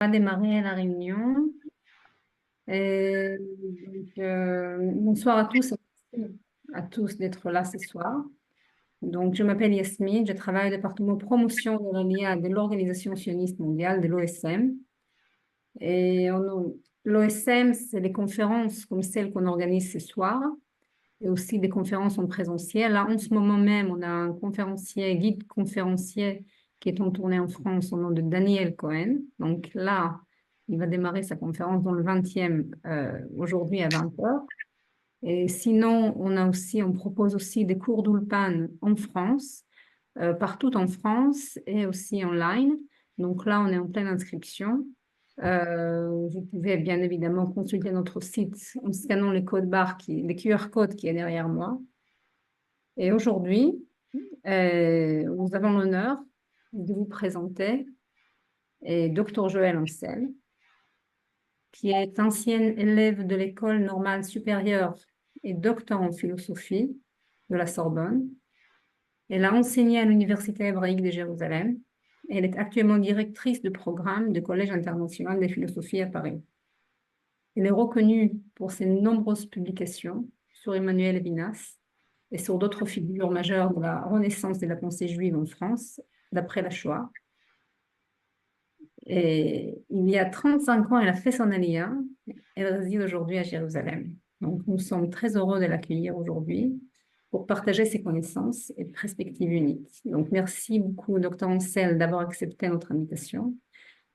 va démarrer la réunion. Bonsoir à tous et à tous d'être là ce soir. Donc, je m'appelle Yasmine, je travaille au département promotion de l'ALIA de l'Organisation sioniste mondiale, de l'OSM. L'OSM, c'est des conférences comme celles qu'on organise ce soir et aussi des conférences en présentiel. Là, en ce moment même, on a un conférencier, guide conférencier qui est en tournée en France au nom de Daniel Cohen. Donc là, il va démarrer sa conférence dans le 20e aujourd'hui à 20 heures. Et sinon, on propose aussi des cours d'Ulpan en France, partout en France et aussi en ligne. Donc là, on est en pleine inscription. Vous pouvez bien évidemment consulter notre site en scannant les codes barres, les QR codes qui est derrière moi. Et aujourd'hui, nous avons l'honneur de vous présenter Dr Joël Ancel, qui est ancienne élève de l'école normale supérieure et docteur en philosophie de la Sorbonne. Elle a enseigné à l'Université hébraïque de Jérusalem. Elle est actuellement directrice de programme du Collège international de philosophie à Paris. Elle est reconnue pour ses nombreuses publications sur Emmanuel Levinas et sur d'autres figures majeures de la Renaissance de la pensée juive en France, d'après la Shoah. Et il y a 35 ans, elle a fait son aliyah. Elle réside aujourd'hui à Jérusalem. Donc, nous sommes très heureux de l'accueillir aujourd'hui pour partager ses connaissances et perspectives uniques. Donc, merci beaucoup, Dr Ansel, d'avoir accepté notre invitation.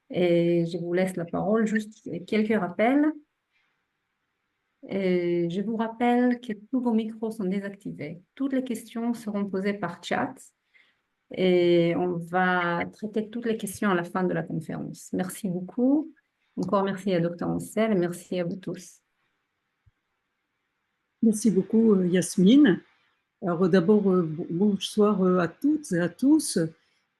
Et je vous laisse la parole, juste quelques rappels. Et je vous rappelle que tous vos micros sont désactivés. Toutes les questions seront posées par chat et on va traiter toutes les questions à la fin de la conférence. Merci beaucoup. Encore merci à Dr Ansel et merci à vous tous. Merci beaucoup, Yasmine. Alors d'abord, bonsoir à toutes et à tous.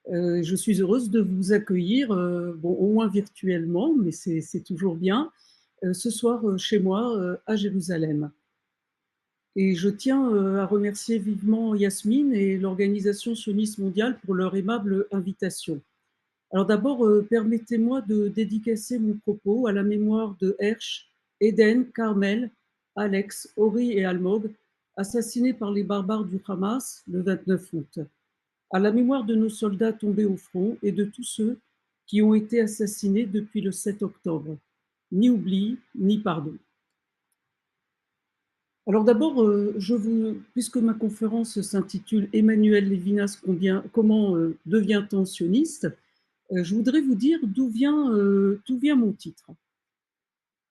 Je suis heureuse de vous accueillir, au moins virtuellement, mais c'est toujours bien, ce soir chez moi à Jérusalem. Et je tiens à remercier vivement Yasmine et l'Organisation sioniste mondiale pour leur aimable invitation. Alors d'abord, permettez-moi de dédicacer mon propos à la mémoire de Hersh, Eden, Carmel, Alex, Ori et Almog, assassinés par les barbares du Hamas le 29 août. À la mémoire de nos soldats tombés au front et de tous ceux qui ont été assassinés depuis le 7 octobre. Ni oubli, ni pardon. Alors d'abord, puisque ma conférence s'intitule Emmanuel Levinas, comment devient-on sioniste, je voudrais vous dire d'où vient mon titre.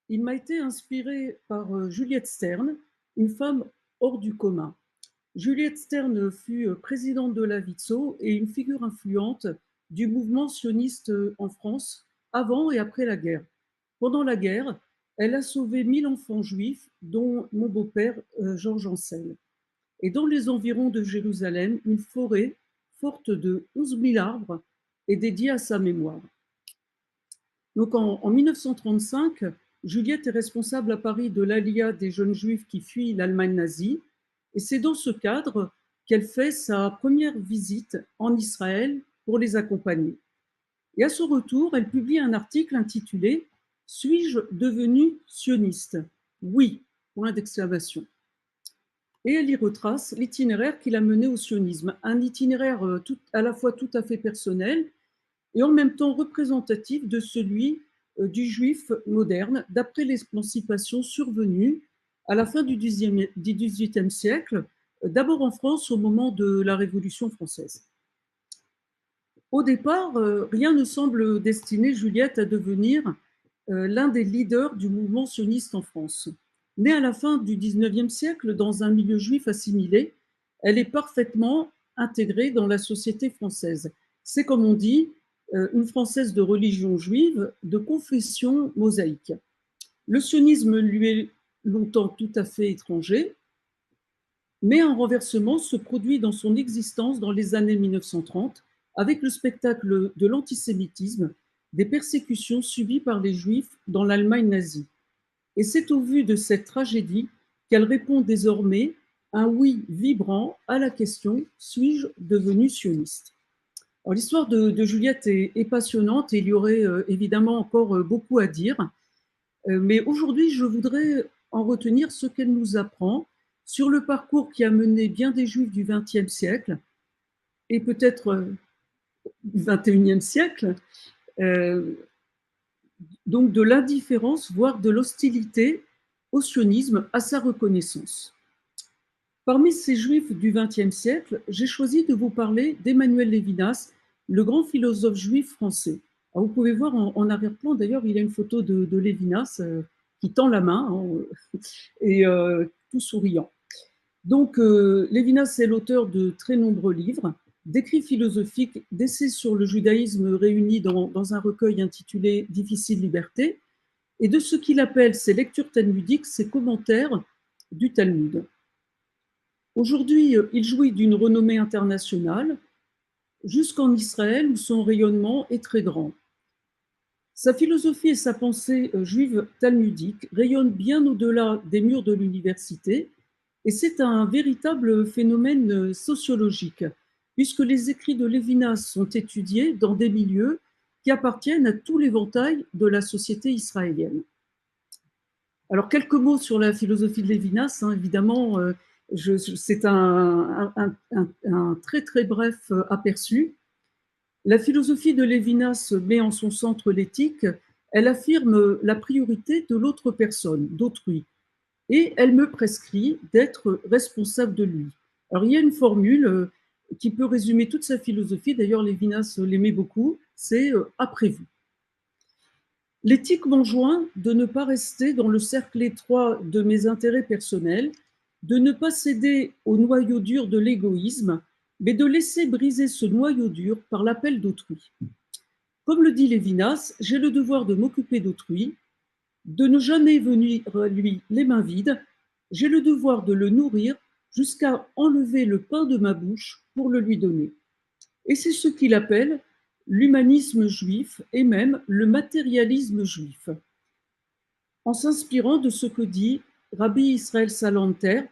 Il m'a été inspiré par Juliette Stern, une femme hors du commun. Juliette Stern fut présidente de la WITSO et une figure influente du mouvement sioniste en France avant et après la guerre. Pendant la guerre, elle a sauvé 1000 enfants juifs, dont mon beau-père Georges Ancel. Et dans les environs de Jérusalem, une forêt forte de 11 000 arbres est dédiée à sa mémoire. Donc en 1935, Juliette est responsable à Paris de l'Aliyah des jeunes juifs qui fuient l'Allemagne nazie. Et c'est dans ce cadre qu'elle fait sa première visite en Israël pour les accompagner. Et à son retour, elle publie un article intitulé « Suis-je devenue sioniste ?» Oui, point d'exclamation. Et elle y retrace l'itinéraire qui l'a menée au sionisme, un itinéraire à la fois tout à fait personnel et en même temps représentatif de celui du juif moderne, d'après l'émancipation survenue à la fin du XVIIIe siècle, d'abord en France au moment de la Révolution française. Au départ, rien ne semble destiner Juliette à devenir l'un des leaders du mouvement sioniste en France. Née à la fin du XIXe siècle dans un milieu juif assimilé, elle est parfaitement intégrée dans la société française. C'est, comme on dit, une Française de religion juive, de confession mosaïque. Le sionisme lui est longtemps tout à fait étranger, mais un renversement se produit dans son existence dans les années 1930 avec le spectacle de l'antisémitisme, des persécutions subies par les Juifs dans l'Allemagne nazie. Et c'est au vu de cette tragédie qu'elle répond désormais un oui vibrant à la question « Suis-je devenue sioniste ?» Alors, l'histoire de Juliette est passionnante et il y aurait évidemment encore beaucoup à dire. Mais aujourd'hui, je voudrais en retenir ce qu'elle nous apprend sur le parcours qui a mené bien des Juifs du XXe siècle et peut-être du XXIe siècle, euh, donc de l'indifférence, voire de l'hostilité au sionisme, à sa reconnaissance. Parmi ces Juifs du XXe siècle, j'ai choisi de vous parler d'Emmanuel Lévinas, le grand philosophe juif français. Alors, vous pouvez voir en arrière-plan, d'ailleurs, il y a une photo de Lévinas qui tend la main et tout souriant. Donc, Lévinas est l'auteur de très nombreux livres, d'écrits philosophiques, d'essais sur le judaïsme réunis dans un recueil intitulé Difficile liberté, et de ce qu'il appelle ses lectures talmudiques, ses commentaires du Talmud. Aujourd'hui, il jouit d'une renommée internationale, jusqu'en Israël où son rayonnement est très grand. Sa philosophie et sa pensée juive talmudique rayonnent bien au-delà des murs de l'université, et c'est un véritable phénomène sociologique, puisque les écrits de Lévinas sont étudiés dans des milieux qui appartiennent à tout l'éventail de la société israélienne. Alors, quelques mots sur la philosophie de Lévinas, évidemment, c'est un très très bref aperçu. La philosophie de Lévinas met en son centre l'éthique, elle affirme la priorité de l'autre personne, d'autrui, et elle me prescrit d'être responsable de lui. Alors, il y a une formule qui peut résumer toute sa philosophie, d'ailleurs Lévinas l'aimait beaucoup, c'est après vous. L'éthique m'enjoint de ne pas rester dans le cercle étroit de mes intérêts personnels, de ne pas céder au noyau dur de l'égoïsme, mais de laisser briser ce noyau dur par l'appel d'autrui. Comme le dit Lévinas, j'ai le devoir de m'occuper d'autrui, de ne jamais venir à lui les mains vides, j'ai le devoir de le nourrir jusqu'à enlever le pain de ma bouche pour le lui donner. Et c'est ce qu'il appelle l'humanisme juif et même le matérialisme juif, en s'inspirant de ce que dit Rabbi Israël Salanter,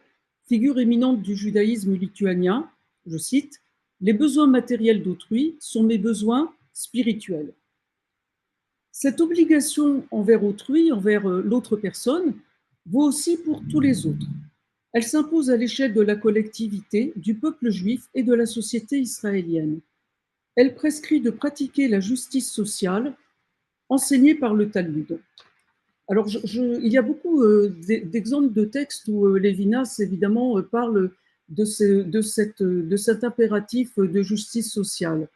figure éminente du judaïsme lituanien, je cite, « Les besoins matériels d'autrui sont mes besoins spirituels ». Cette obligation envers autrui, envers l'autre personne, vaut aussi pour tous les autres. Elle s'impose à l'échelle de la collectivité, du peuple juif et de la société israélienne. Elle prescrit de pratiquer la justice sociale enseignée par le Talmud. Alors, il y a beaucoup d'exemples de textes où Lévinas, évidemment, parle de cet impératif de justice sociale.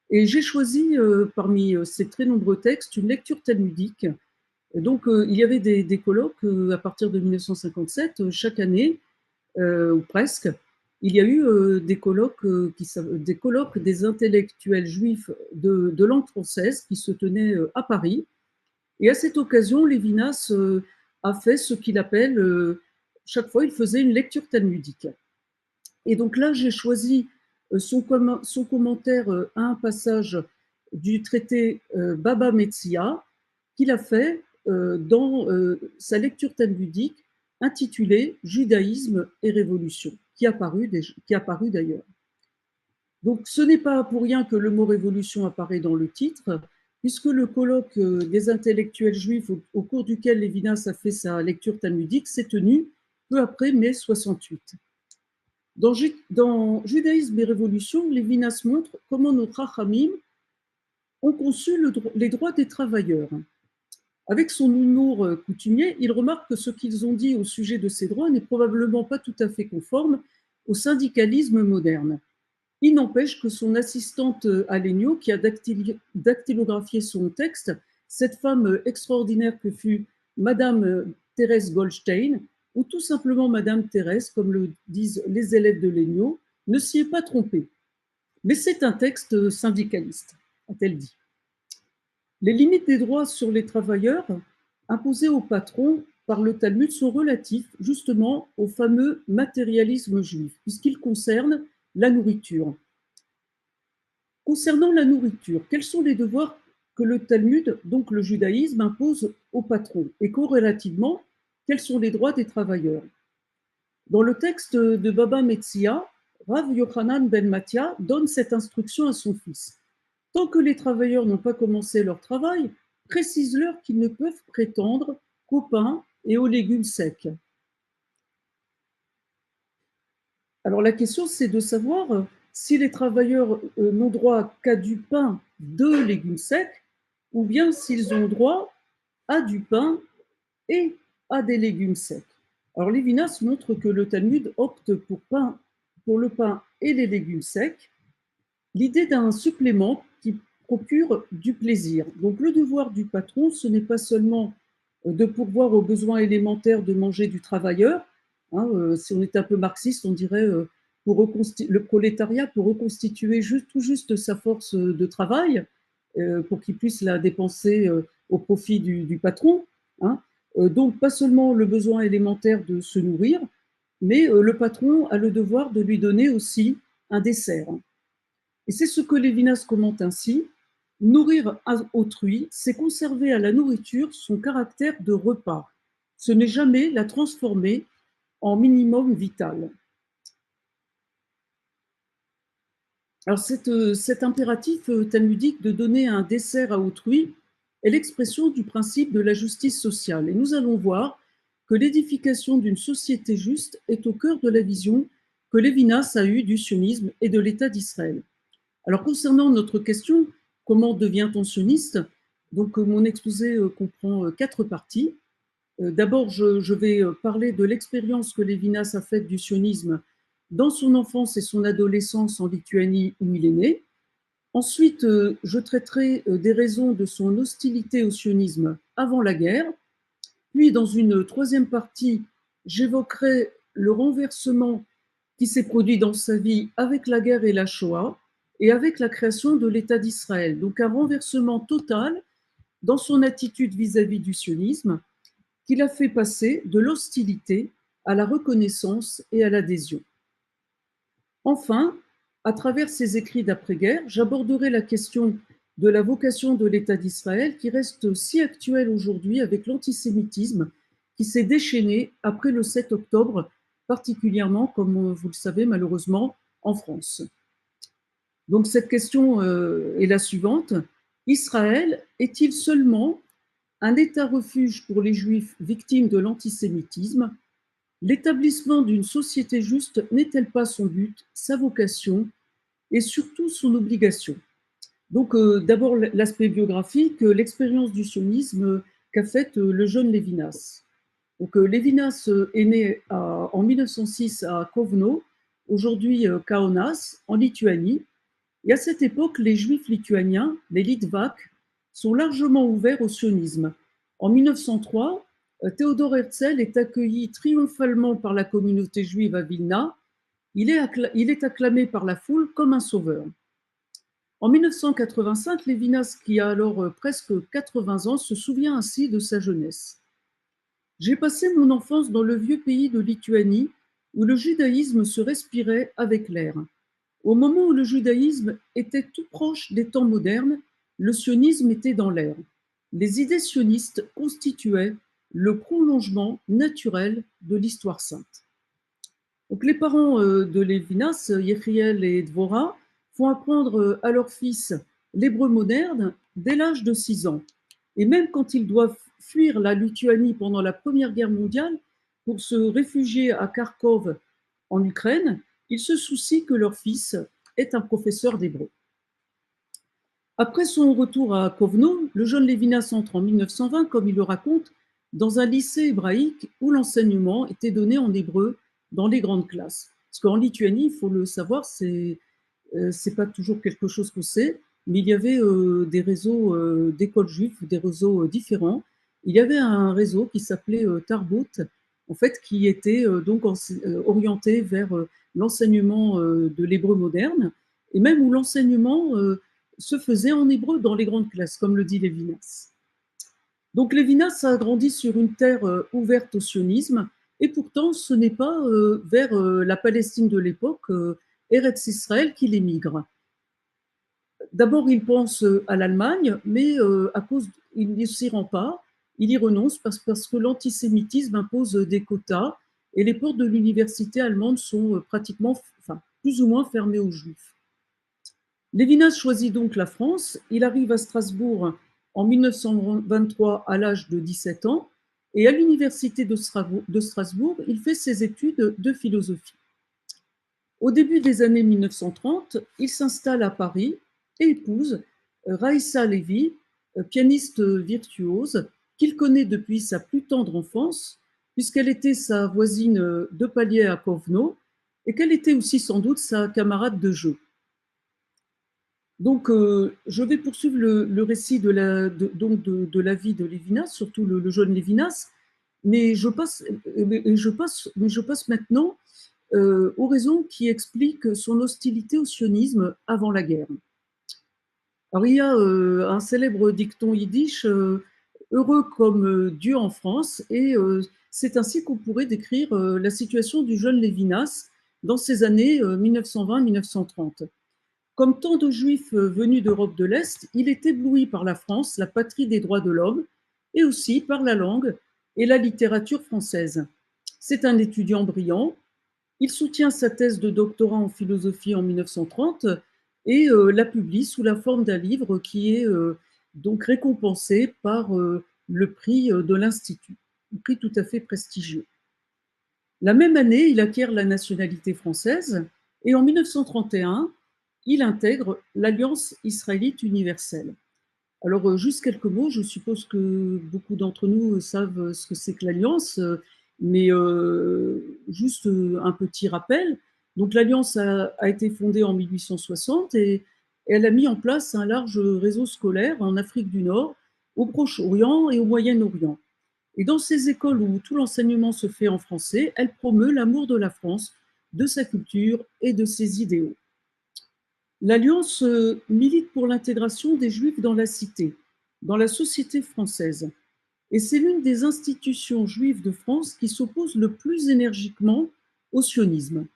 Et j'ai choisi, parmi ces très nombreux textes, une lecture talmudique. Et donc, il y avait des colloques à partir de 1957, chaque année, ou presque. Il y a eu des colloques des intellectuels juifs de langue française qui se tenaient à Paris. Et à cette occasion, Lévinas a fait ce qu'il appelle, chaque fois, il faisait une lecture talmudique. Et donc là, j'ai choisi son commentaire à un passage du traité Baba Metzia qu'il a fait dans sa lecture talmudique intitulée Judaïsme et révolution, qui a paru d'ailleurs. Donc ce n'est pas pour rien que le mot révolution apparaît dans le titre, puisque le colloque des intellectuels juifs au cours duquel Lévinas a fait sa lecture talmudique s'est tenu peu après mai 68. Dans Judaïsme et révolution, Lévinas montre comment nos Chachamim ont conçu les droits des travailleurs. Avec son humour coutumier, il remarque que ce qu'ils ont dit au sujet de ces droits n'est probablement pas tout à fait conforme au syndicalisme moderne. Il n'empêche que son assistante Alénio, qui a dactylographié son texte, cette femme extraordinaire que fut Madame Thérèse Goldstein, ou tout simplement Madame Thérèse, comme le disent les élèves de Léniaud, ne s'y est pas trompée. Mais c'est un texte syndicaliste, a-t-elle dit. Les limites des droits sur les travailleurs imposés aux patrons par le Talmud sont relatifs justement au fameux matérialisme juif, puisqu'il concerne la nourriture. Concernant la nourriture, quels sont les devoirs que le Talmud, donc le judaïsme, impose aux patrons? Et corrélativement, quels sont les droits des travailleurs? Dans le texte de Baba Metzia, Rav Yochanan ben Mattia donne cette instruction à son fils. Tant que les travailleurs n'ont pas commencé leur travail, précise-leur qu'ils ne peuvent prétendre qu'au pain et aux légumes secs. Alors la question, c'est de savoir si les travailleurs n'ont droit qu'à du pain de légumes secs ou bien s'ils ont droit à du pain et à des légumes secs. Alors Lévinas montre que le Talmud opte pour le pain et les légumes secs, l'idée d'un supplément qui procure du plaisir. Donc le devoir du patron, ce n'est pas seulement de pourvoir aux besoins élémentaires de manger du travailleur. Hein, si on est un peu marxiste, on dirait le prolétariat pour reconstituer tout juste sa force de travail, pour qu'il puisse la dépenser au profit du patron. Hein. Donc pas seulement le besoin élémentaire de se nourrir, mais le patron a le devoir de lui donner aussi un dessert. Et c'est ce que Lévinas commente ainsi: nourrir autrui, c'est conserver à la nourriture son caractère de repas. Ce n'est jamais la transformer en minimum vital. Alors cet impératif talmudique de donner un dessert à autrui est l'expression du principe de la justice sociale. Et nous allons voir que l'édification d'une société juste est au cœur de la vision que Lévinas a eue du sionisme et de l'État d'Israël. Alors concernant notre question, comment devient-on sioniste? Donc mon exposé comprend 4 parties. D'abord, je vais parler de l'expérience que Lévinas a faite du sionisme dans son enfance et son adolescence en Lituanie où il est né. Ensuite, je traiterai des raisons de son hostilité au sionisme avant la guerre. Puis, dans une troisième partie, j'évoquerai le renversement qui s'est produit dans sa vie avec la guerre et la Shoah et avec la création de l'État d'Israël. Donc un renversement total dans son attitude vis-à-vis du sionisme qui l'a fait passer de l'hostilité à la reconnaissance et à l'adhésion. Enfin, à travers ses écrits d'après-guerre, j'aborderai la question de la vocation de l'État d'Israël qui reste si actuelle aujourd'hui avec l'antisémitisme qui s'est déchaîné après le 7 octobre, particulièrement, comme vous le savez malheureusement, en France. Donc cette question est la suivante: Israël est-il seulement un État refuge pour les Juifs victimes de l'antisémitisme? L'établissement d'une société juste n'est-elle pas son but, sa vocation et surtout son obligation? Donc d'abord l'aspect biographique, l'expérience du sionisme qu'a faite le jeune Lévinas. Donc Lévinas est né en 1906 à Kovno, aujourd'hui Kaunas, en Lituanie. Et à cette époque, les Juifs lituaniens, les Litvaks, sont largement ouverts au sionisme. En 1903, Théodore Herzl est accueilli triomphalement par la communauté juive à Vilna. Il est acclamé par la foule comme un sauveur. En 1985, Lévinas, qui a alors presque 80 ans, se souvient ainsi de sa jeunesse. J'ai passé mon enfance dans le vieux pays de Lituanie où le judaïsme se respirait avec l'air. Au moment où le judaïsme était tout proche des temps modernes, le sionisme était dans l'air. Les idées sionistes constituaient le prolongement naturel de l'histoire sainte. Donc les parents de Lévinas, Yechiel et Dvorah, font apprendre à leur fils l'hébreu moderne dès l'âge de 6 ans. Et même quand ils doivent fuir la Lituanie pendant la Première Guerre mondiale pour se réfugier à Kharkov en Ukraine, ils se soucient que leur fils est un professeur d'hébreu. Après son retour à Kovno, le jeune Lévinas entre en 1920, comme il le raconte, dans un lycée hébraïque où l'enseignement était donné en hébreu dans les grandes classes. Parce qu'en Lituanie, il faut le savoir, c'est pas toujours quelque chose qu'on sait, mais il y avait des réseaux d'écoles juives, des réseaux différents. Il y avait un réseau qui s'appelait Tarbut, en fait, qui était donc orienté vers l'enseignement de l'hébreu moderne, et même où l'enseignement se faisait en hébreu dans les grandes classes, comme le dit Lévinas. Donc Lévinas a grandi sur une terre ouverte au sionisme, et pourtant ce n'est pas vers la Palestine de l'époque, Eretz Israël, qu'il émigre. D'abord, il pense à l'Allemagne, mais à cause, il ne s'y rend pas, il y renonce parce que l'antisémitisme impose des quotas et les portes de l'université allemande sont pratiquement, enfin, plus ou moins fermées aux juifs. Lévinas choisit donc la France. Il arrive à Strasbourg en 1923 à l'âge de 17 ans et à l'université de Strasbourg, il fait ses études de philosophie. Au début des années 1930, il s'installe à Paris et épouse Raïssa Lévy, pianiste virtuose, qu'il connaît depuis sa plus tendre enfance, puisqu'elle était sa voisine de palier à Kovno et qu'elle était aussi sans doute sa camarade de jeu. Donc, je vais poursuivre le récit de la vie de Lévinas, surtout le jeune Lévinas, mais je passe maintenant aux raisons qui expliquent son hostilité au sionisme avant la guerre. Alors, il y a un célèbre dicton yiddish, heureux comme Dieu en France, et c'est ainsi qu'on pourrait décrire la situation du jeune Lévinas dans ces années 1920-1930. Comme tant de juifs venus d'Europe de l'Est, il est ébloui par la France, la patrie des droits de l'homme, et aussi par la langue et la littérature française. C'est un étudiant brillant. Il soutient sa thèse de doctorat en philosophie en 1930 et la publie sous la forme d'un livre qui est donc récompensé par le prix de l'Institut, un prix tout à fait prestigieux. La même année, il acquiert la nationalité française et en 1931, il intègre l'Alliance israélite universelle. Alors, juste quelques mots, je suppose que beaucoup d'entre nous savent ce que c'est que l'Alliance, mais juste un petit rappel. Donc, l'Alliance a été fondée en 1860 et elle a mis en place un large réseau scolaire en Afrique du Nord, au Proche-Orient et au Moyen-Orient. Et dans ces écoles où tout l'enseignement se fait en français, elle promeut l'amour de la France, de sa culture et de ses idéaux. L'Alliance milite pour l'intégration des Juifs dans la cité, dans la société française. Et c'est l'une des institutions juives de France qui s'oppose le plus énergiquement au sionisme.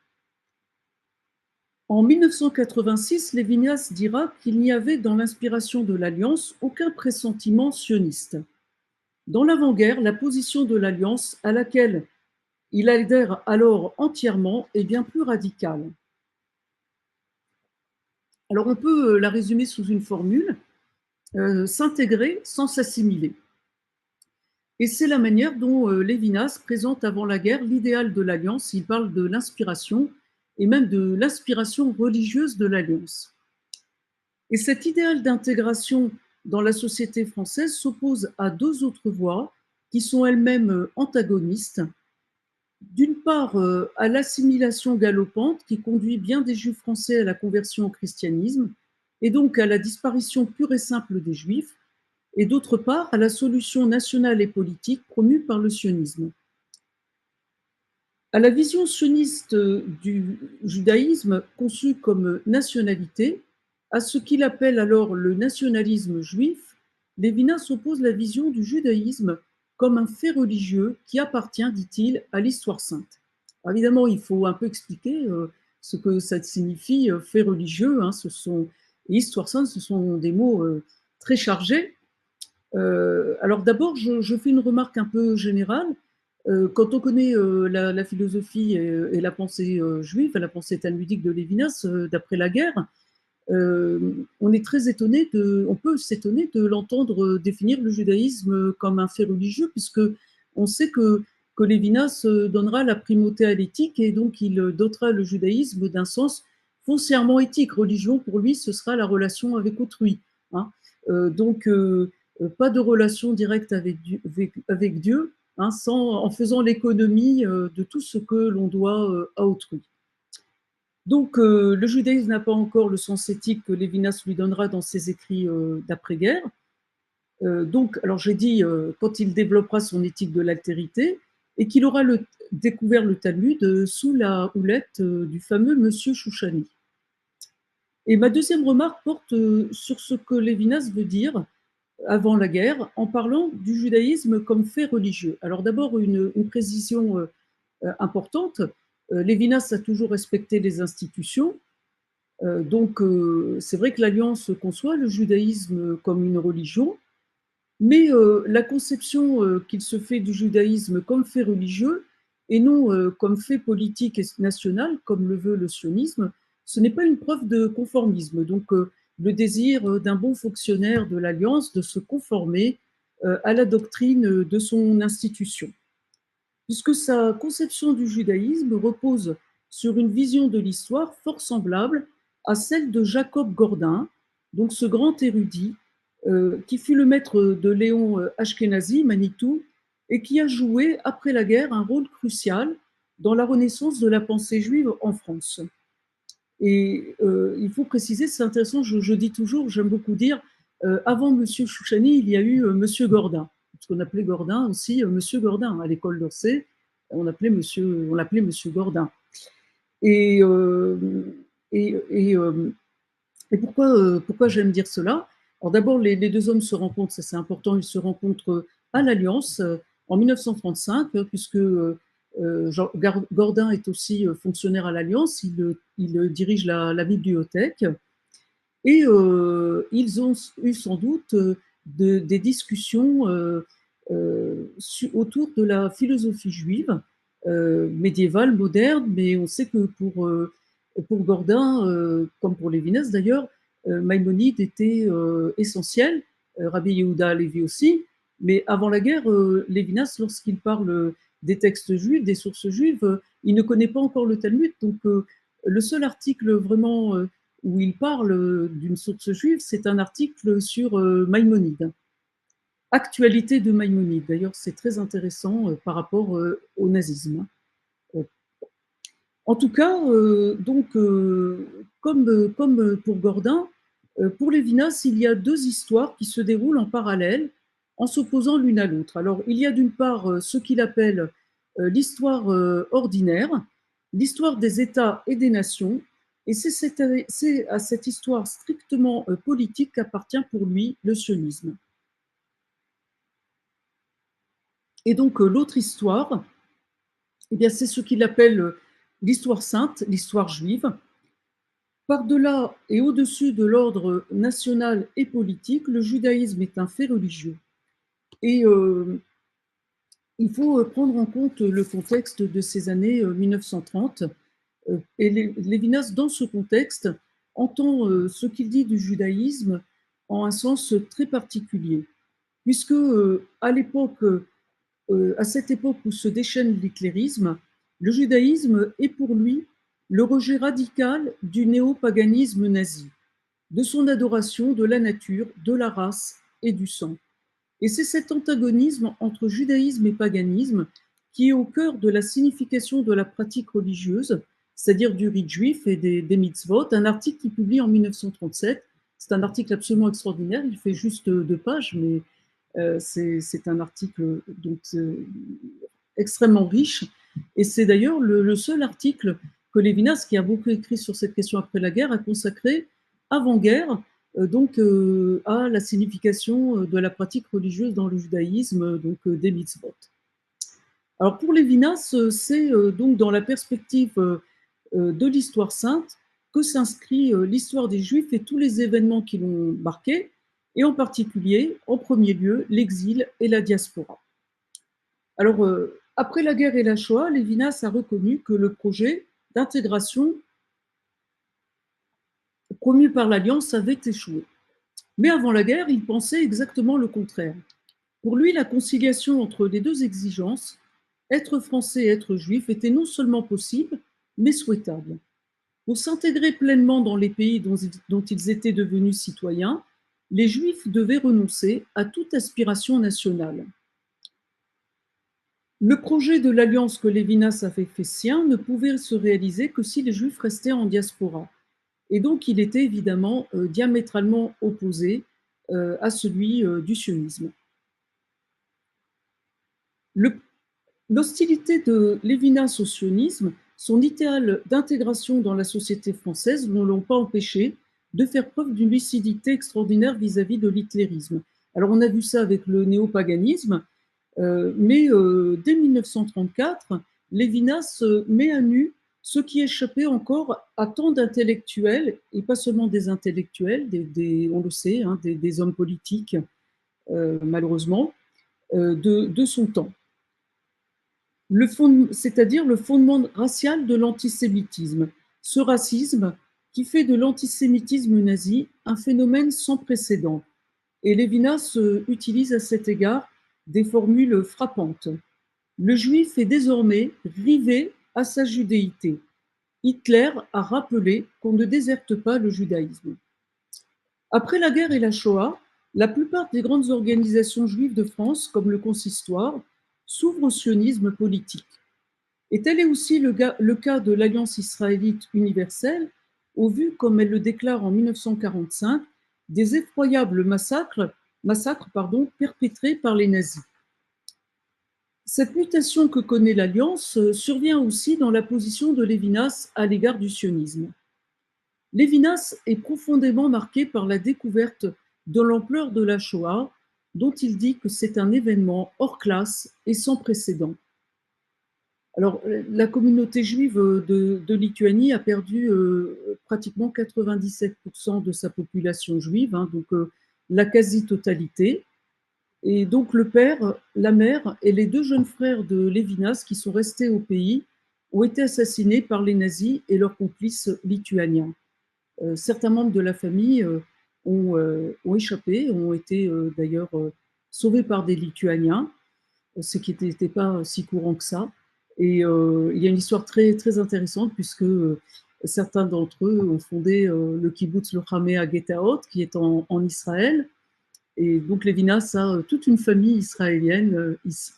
En 1986, Lévinas dira qu'il n'y avait dans l'inspiration de l'Alliance aucun pressentiment sioniste. Dans l'avant-guerre, la position de l'Alliance, à laquelle il adhère alors entièrement, est bien plus radicale. Alors on peut la résumer sous une formule, s'intégrer sans s'assimiler. Et c'est la manière dont Lévinas présente avant la guerre l'idéal de l'Alliance. Il parle de l'inspiration et même de l'inspiration religieuse de l'Alliance. Et cet idéal d'intégration dans la société française s'oppose à deux autres voies qui sont elles-mêmes antagonistes. D'une part, à l'assimilation galopante qui conduit bien des Juifs français à la conversion au christianisme et donc à la disparition pure et simple des Juifs, et d'autre part à la solution nationale et politique promue par le sionisme. À la vision sioniste du judaïsme conçu comme nationalité, à ce qu'il appelle alors le nationalisme juif, Lévinas oppose la vision du judaïsme comme un fait religieux qui appartient, dit-il, à l'histoire sainte. Alors évidemment, il faut un peu expliquer ce que ça signifie fait religieux. Histoire sainte, ce sont des mots très chargés. Alors d'abord, je fais une remarque un peu générale. Quand on connaît la philosophie et la pensée juive, la pensée talmudique de Lévinas d'après la guerre, on est très étonné on peut s'étonner de l'entendre définir le judaïsme comme un fait religieux, puisque on sait que Lévinas donnera la primauté à l'éthique et donc il dotera le judaïsme d'un sens foncièrement éthique. Religion, pour lui, ce sera la relation avec autrui. Hein. Donc, pas de relation directe avec Dieu, hein, en faisant l'économie de tout ce que l'on doit à autrui. Donc, le judaïsme n'a pas encore le sens éthique que Lévinas lui donnera dans ses écrits d'après-guerre. Donc, alors j'ai dit, quand il développera son éthique de l'altérité, et qu'il aura découvert le Talmud sous la houlette du fameux monsieur Chouchani. Et ma deuxième remarque porte sur ce que Lévinas veut dire avant la guerre, en parlant du judaïsme comme fait religieux. Alors d'abord, une précision importante. Lévinas a toujours respecté les institutions. Donc, c'est vrai que l'Alliance conçoit le judaïsme comme une religion, mais la conception qu'il se fait du judaïsme comme fait religieux et non comme fait politique et national, comme le veut le sionisme, ce n'est pas une preuve de conformisme. Donc, le désir d'un bon fonctionnaire de l'Alliance de se conformer à la doctrine de son institution. Puisque sa conception du judaïsme repose sur une vision de l'histoire fort semblable à celle de Jacob Gordin, donc ce grand érudit qui fut le maître de Léon Ashkenazi, Manitou, et qui a joué, après la guerre, un rôle crucial dans la renaissance de la pensée juive en France. Et il faut préciser, c'est intéressant, je dis toujours, j'aime beaucoup dire, avant M. Chouchani, il y a eu M. Gordin, ce qu'on appelait Gordin aussi M. Gordin. À l'école d'Orsay, on l'appelait M. Gordin. Et, pourquoi j'aime dire cela? Alors d'abord, les deux hommes se rencontrent, ça c'est important, ils se rencontrent à l'Alliance en 1935, puisque Gordin est aussi fonctionnaire à l'Alliance, il dirige la bibliothèque, et ils ont eu sans doute des discussions autour de la philosophie juive, médiévale, moderne, mais on sait que pour Gordin, comme pour Lévinas d'ailleurs, Maïmonide était essentiel, Rabbi Yehuda Halevi aussi, mais avant la guerre, Lévinas, lorsqu'il parle des textes juifs, des sources juives, il ne connaît pas encore le Talmud, donc le seul article vraiment où il parle d'une source juive, c'est un article sur Maïmonide. Actualité de Maïmonide, d'ailleurs c'est très intéressant par rapport au nazisme. En tout cas, donc, comme pour Gordin, pour Lévinas, il y a deux histoires qui se déroulent en parallèle, en s'opposant l'une à l'autre. Alors, il y a d'une part ce qu'il appelle l'histoire ordinaire, l'histoire des États et des nations, et c'est à cette histoire strictement politique qu'appartient pour lui le sionisme. Et donc, l'autre histoire, eh bien, c'est ce qu'il appelle l'histoire sainte, l'histoire juive. Par-delà et au-dessus de l'ordre national et politique, le judaïsme est un fait religieux. Et il faut prendre en compte le contexte de ces années 1930. Et Lévinas, dans ce contexte, entend ce qu'il dit du judaïsme en un sens très particulier. Puisque à cette époque où se déchaîne l'éclairisme, le judaïsme est pour lui le rejet radical du néopaganisme nazi, de son adoration de la nature, de la race et du sang. Et c'est cet antagonisme entre judaïsme et paganisme qui est au cœur de la signification de la pratique religieuse, c'est-à-dire du rite juif et des mitzvot, un article qu'il publie en 1937. C'est un article absolument extraordinaire, il fait juste 2 pages, mais c'est un article donc, extrêmement riche, et c'est d'ailleurs le seul article que Lévinas, qui a beaucoup écrit sur cette question après la guerre, a consacré avant-guerre donc à la signification de la pratique religieuse dans le judaïsme, donc des mitzvot. Alors pour Lévinas, c'est donc dans la perspective de l'histoire sainte que s'inscrit l'histoire des Juifs et tous les événements qui l'ont marqué, et en particulier, en premier lieu, l'exil et la diaspora. Alors, après la guerre et la Shoah, Lévinas a reconnu que le projet d'intégration promu par l'Alliance avait échoué. Mais avant la guerre, il pensait exactement le contraire. Pour lui, la conciliation entre les deux exigences, être français et être juif, était non seulement possible, mais souhaitable. Pour s'intégrer pleinement dans les pays dont ils étaient devenus citoyens, les Juifs devaient renoncer à toute aspiration nationale. Le projet de l'alliance que Lévinas avait fait sien ne pouvait se réaliser que si les Juifs restaient en diaspora. Et donc, il était évidemment diamétralement opposé à celui du sionisme. L'hostilité de Lévinas au sionisme, son idéal d'intégration dans la société française ne l'ont pas empêché de faire preuve d'une lucidité extraordinaire vis-à-vis de l'hitlérisme. Alors on a vu ça avec le néopaganisme, mais dès 1934, Lévinas met à nu ce qui échappait encore à tant d'intellectuels, et pas seulement des intellectuels, on le sait, hein, des hommes politiques, malheureusement, de son temps. C'est-à-dire le fondement racial de l'antisémitisme. Ce racisme qui fait de l'antisémitisme nazi un phénomène sans précédent. Et Lévinas utilise à cet égard des formules frappantes. Le juif est désormais rivé à sa judéité. Hitler a rappelé qu'on ne déserte pas le judaïsme. Après la guerre et la Shoah, la plupart des grandes organisations juives de France, comme le Consistoire, s'ouvrent au sionisme politique. Et tel est aussi le cas de l'Alliance israélite universelle, au vu, comme elle le déclare en 1945, des effroyables massacres perpétrés par les nazis. Cette mutation que connaît l'Alliance survient aussi dans la position de Lévinas à l'égard du sionisme. Lévinas est profondément marqué par la découverte de l'ampleur de la Shoah, dont il dit que c'est un événement hors classe et sans précédent. Alors, la communauté juive de Lituanie a perdu pratiquement 97% de sa population juive, hein, donc la quasi-totalité. Et donc le père, la mère et les deux jeunes frères de Lévinas qui sont restés au pays ont été assassinés par les nazis et leurs complices lituaniens. Certains membres de la famille ont échappé, ont été d'ailleurs sauvés par des Lituaniens, ce qui n'était pas si courant que ça. Et il y a une histoire très, très intéressante puisque certains d'entre eux ont fondé le kibbutz Lochamé à Getaot, qui est en Israël. Et donc Lévinas a toute une famille israélienne ici.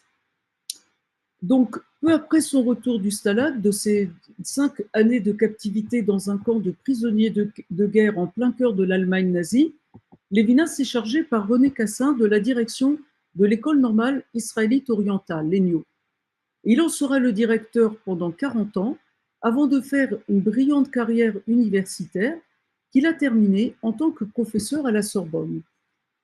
Donc, peu après son retour du Stalag, de ses 5 années de captivité dans un camp de prisonniers de guerre en plein cœur de l'Allemagne nazie, Lévinas s'est chargé par René Cassin de la direction de l'école normale israélite orientale, l'ENIO. Il en sera le directeur pendant 40 ans, avant de faire une brillante carrière universitaire qu'il a terminée en tant que professeur à la Sorbonne.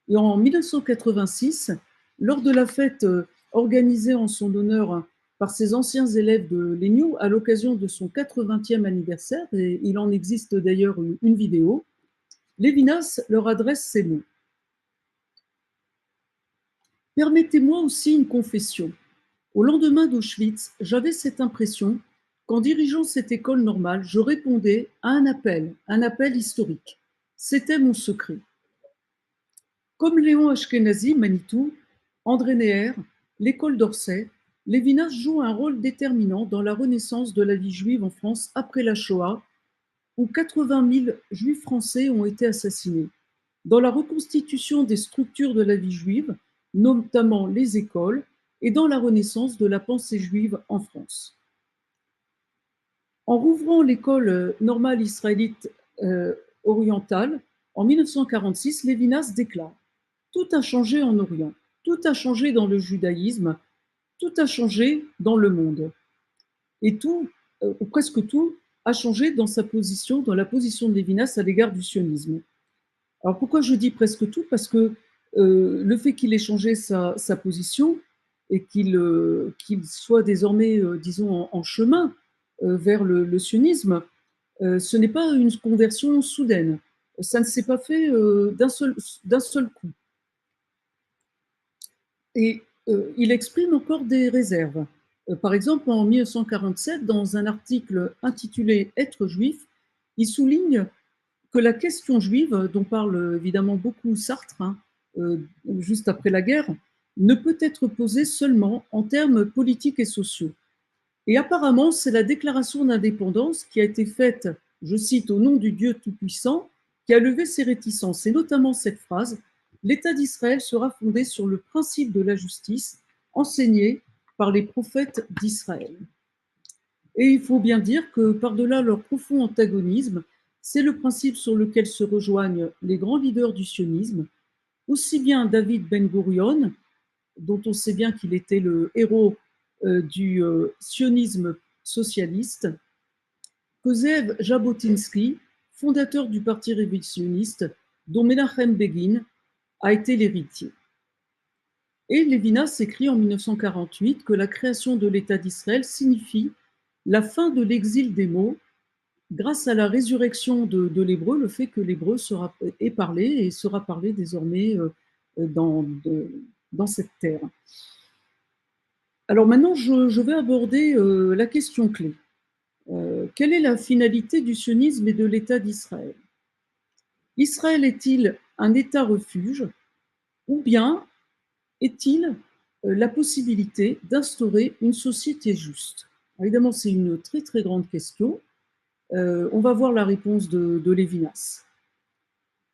Et en 1986, lors de la fête organisée en son honneur par ses anciens élèves de l'ENIO à l'occasion de son 80e anniversaire, et il en existe d'ailleurs une vidéo, Lévinas leur adresse ces mots. Permettez-moi aussi une confession. Au lendemain d'Auschwitz, j'avais cette impression qu'en dirigeant cette école normale, je répondais à un appel historique. C'était mon secret. Comme Léon Ashkenazi, Manitou, André Neher, l'école d'Orsay, Lévinas joue un rôle déterminant dans la renaissance de la vie juive en France après la Shoah, où 80 000 juifs français ont été assassinés, dans la reconstitution des structures de la vie juive, notamment les écoles, et dans la renaissance de la pensée juive en France. En rouvrant l'école normale israélite orientale, en 1946, Lévinas déclare « Tout a changé en Orient, tout a changé dans le judaïsme, tout a changé dans le monde. » Et tout, ou presque tout, a changé dans sa position, dans la position de Lévinas à l'égard du sionisme. Alors pourquoi je dis presque tout? Parce que le fait qu'il ait changé sa position et qu'il soit désormais, disons, en chemin vers le sionisme, ce n'est pas une conversion soudaine. Ça ne s'est pas fait d'un seul coup. Et il exprime encore des réserves. Par exemple, en 1947, dans un article intitulé « Être juif », il souligne que la question juive, dont parle évidemment beaucoup Sartre, hein, juste après la guerre, ne peut être posée seulement en termes politiques et sociaux. Et apparemment, c'est la déclaration d'indépendance qui a été faite, je cite, au nom du Dieu Tout-Puissant, qui a levé ces réticences, et notamment cette phrase « L'État d'Israël sera fondé sur le principe de la justice enseigné par les prophètes d'Israël. » Et il faut bien dire que par-delà leur profond antagonisme, c'est le principe sur lequel se rejoignent les grands leaders du sionisme, aussi bien David Ben-Gurion, dont on sait bien qu'il était le héros du sionisme socialiste, que Zeev Jabotinsky, fondateur du Parti révisionniste, dont Menachem Begin a été l'héritier. Et Lévinas écrit en 1948 que la création de l'État d'Israël signifie la fin de l'exil des mots grâce à la résurrection de l'hébreu, le fait que l'hébreu est parlé et sera parlé désormais dans cette terre. Alors maintenant, je vais aborder la question clé. Quelle est la finalité du sionisme et de l'État d'Israël? Israël est-il un État refuge ou bien est-il la possibilité d'instaurer une société juste? Évidemment, c'est une très très grande question. On va voir la réponse de Lévinas.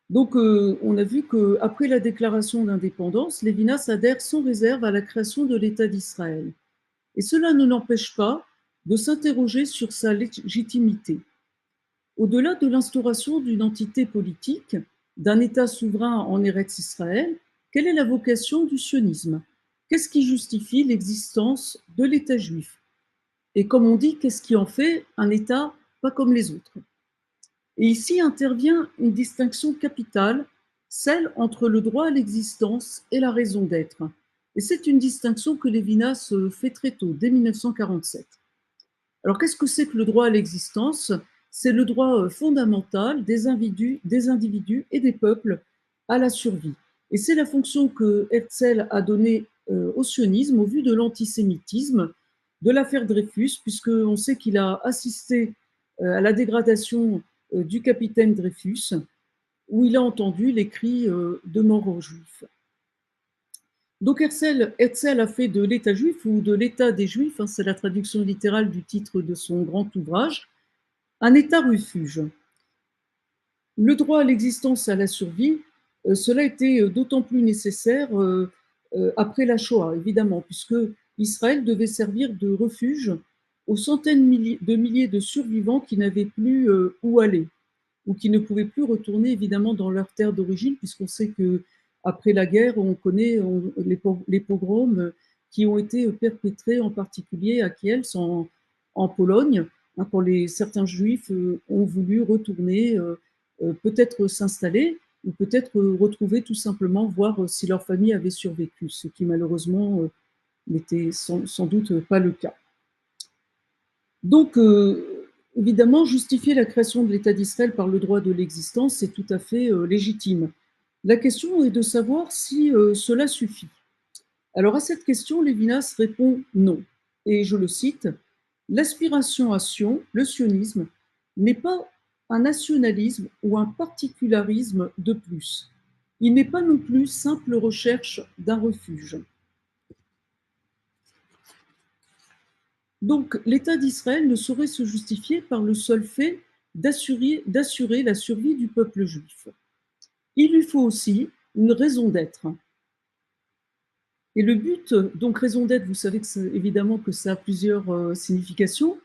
Donc, on a vu qu'après la déclaration d'indépendance, Lévinas adhère sans réserve à la création de l'État d'Israël. Et cela ne l'empêche pas de s'interroger sur sa légitimité. Au-delà de l'instauration d'une entité politique, d'un État souverain en Eretz Israël, quelle est la vocation du sionisme? Qu'est-ce qui justifie l'existence de l'État juif? Et comme on dit, qu'est-ce qui en fait un État pas comme les autres? Et ici intervient une distinction capitale, celle entre le droit à l'existence et la raison d'être. Et c'est une distinction que Lévinas fait très tôt, dès 1947. Alors qu'est-ce que c'est que le droit à l'existence? C'est le droit fondamental des individus et des peuples à la survie. Et c'est la fonction que Herzl a donnée au sionisme au vu de l'antisémitisme, de l'affaire Dreyfus, puisqu'on sait qu'il a assisté à la dégradation du capitaine Dreyfus, où il a entendu les cris de mort aux Juifs. Donc Herzl a fait de l'État juif ou de l'État des Juifs, c'est la traduction littérale du titre de son grand ouvrage, un État refuge. Le droit à l'existence et à la survie, cela était d'autant plus nécessaire après la Shoah, évidemment, puisque Israël devait servir de refuge aux centaines de milliers de survivants qui n'avaient plus où aller ou qui ne pouvaient plus retourner évidemment dans leur terre d'origine, puisqu'on sait que après la guerre, on connaît les pogroms qui ont été perpétrés en particulier à Kielce en Pologne, quand certains juifs ont voulu retourner, peut-être s'installer ou peut-être retrouver tout simplement, voir si leur famille avait survécu, ce qui malheureusement n'était sans doute pas le cas. Donc, évidemment, justifier la création de l'État d'Israël par le droit de l'existence, c'est tout à fait légitime. La question est de savoir si cela suffit. Alors, à cette question, Lévinas répond non. Et je le cite, l'aspiration à Sion, le sionisme, n'est pas un nationalisme ou un particularisme de plus. Il n'est pas non plus simple recherche d'un refuge. Donc, l'État d'Israël ne saurait se justifier par le seul fait d'assurer la survie du peuple juif. Il lui faut aussi une raison d'être. Et le but, donc raison d'être, vous savez évidemment que ça a plusieurs significations,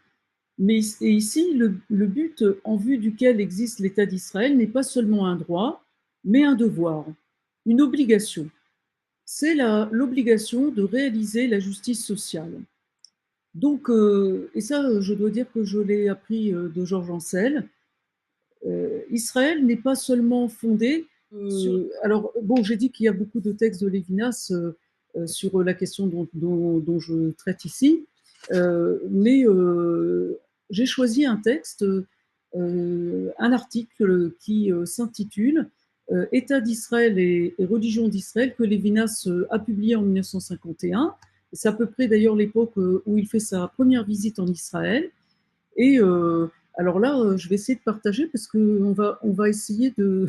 mais ici, le but en vue duquel existe l'État d'Israël n'est pas seulement un droit, mais un devoir, une obligation. C'est l'obligation de réaliser la justice sociale. Donc, et ça, je dois dire que je l'ai appris de Georges Ancel, Israël n'est pas seulement fondé sur... Alors, bon, j'ai dit qu'il y a beaucoup de textes de Lévinas sur la question dont je traite ici, mais j'ai choisi un texte, un article qui s'intitule État d'Israël et religion d'Israël, que Lévinas a publié en 1951. C'est à peu près d'ailleurs l'époque où il fait sa première visite en Israël. Et alors là, je vais essayer de partager parce qu'on va essayer de...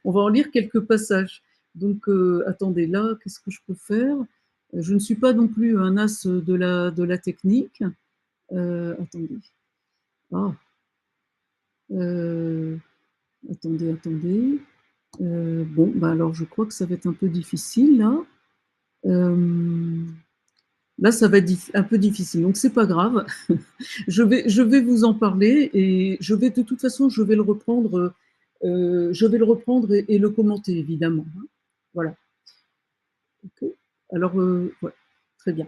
on va en lire quelques passages. Donc, attendez, là, qu'est-ce que je peux faire? Je ne suis pas non plus un as de la technique. Attendez. Ah. Attendez. Bon, bah alors je crois que ça va être un peu difficile là. Là, ça va être un peu difficile, donc c'est pas grave. Je vais vous en parler et de toute façon, je vais le reprendre, et le commenter évidemment. Voilà. Okay. Alors, ouais, très bien.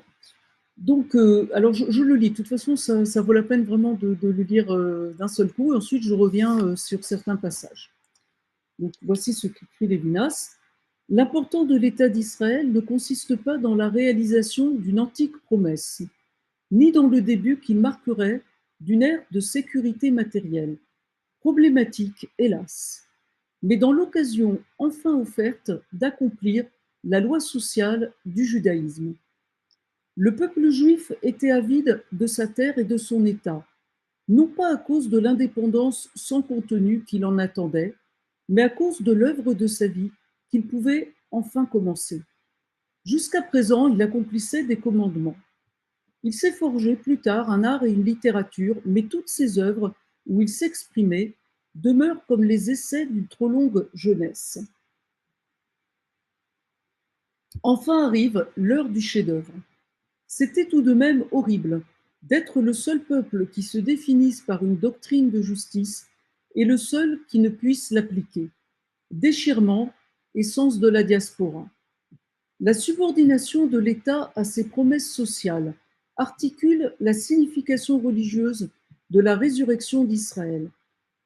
Donc, alors je le lis. De toute façon, ça vaut la peine vraiment de le lire d'un seul coup. Et ensuite, je reviens sur certains passages. Donc, voici ce qu'écrit Lévinas. L'important de l'État d'Israël ne consiste pas dans la réalisation d'une antique promesse, ni dans le début qu'il marquerait d'une ère de sécurité matérielle, problématique, hélas, mais dans l'occasion enfin offerte d'accomplir la loi sociale du judaïsme. Le peuple juif était avide de sa terre et de son État. non pas à cause de l'indépendance sans contenu qu'il en attendait, mais à cause de l'œuvre de sa vie qu'il pouvait enfin commencer. Jusqu'à présent, il accomplissait des commandements. Il s'est forgé plus tard un art et une littérature, mais toutes ses œuvres où il s'exprimait demeurent comme les essais d'une trop longue jeunesse. Enfin arrive l'heure du chef-d'œuvre. C'était tout de même horrible d'être le seul peuple qui se définisse par une doctrine de justice et le seul qui ne puisse l'appliquer. Déchirement et sens de la diaspora. La subordination de l'État à ses promesses sociales articule la signification religieuse de la résurrection d'Israël.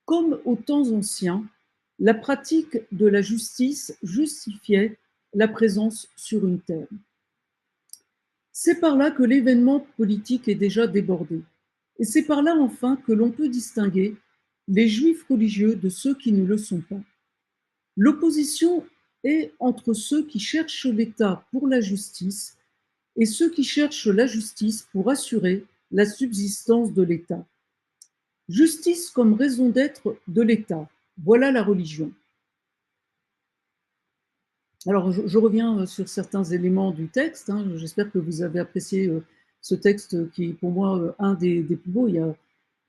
Comme aux temps anciens, la pratique de la justice justifiait la présence sur une terre. C'est par là que l'événement politique est déjà débordé. Et c'est par là enfin que l'on peut distinguer les juifs religieux de ceux qui ne le sont pas. L'opposition est entre ceux qui cherchent l'État pour la justice et ceux qui cherchent la justice pour assurer la subsistance de l'État. Justice comme raison d'être de l'État, voilà la religion. Alors, je reviens sur certains éléments du texte. J'espère que vous avez apprécié ce texte qui est pour moi un des plus beaux. Il y a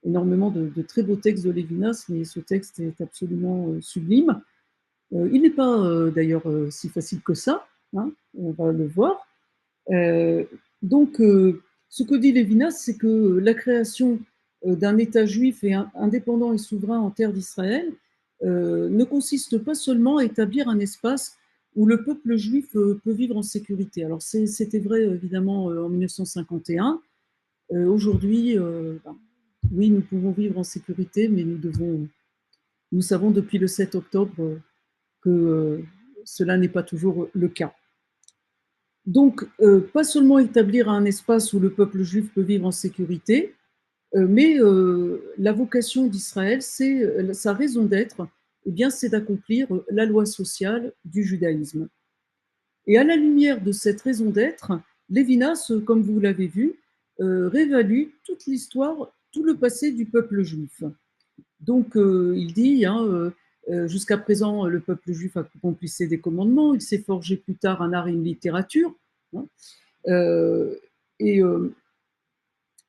énormément de très beaux textes de Lévinas, mais ce texte est absolument sublime. Il n'est pas d'ailleurs si facile que ça, hein, on va le voir. Donc, ce que dit Lévinas, c'est que la création d'un État juif et indépendant et souverain en terre d'Israël ne consiste pas seulement à établir un espace où le peuple juif peut vivre en sécurité. Alors, c'était vrai évidemment en 1951. Aujourd'hui, oui, nous pouvons vivre en sécurité, mais nous savons depuis le 7 octobre que cela n'est pas toujours le cas. Donc, pas seulement établir un espace où le peuple juif peut vivre en sécurité, mais la vocation d'Israël, c'est sa raison d'être, eh bien, c'est d'accomplir la loi sociale du judaïsme. Et à la lumière de cette raison d'être, Lévinas, comme vous l'avez vu, réévalue toute l'histoire, tout le passé du peuple juif. Donc, il dit, jusqu'à présent, le peuple juif accomplissait des commandements, il s'est forgé plus tard un art et une littérature. Hein, et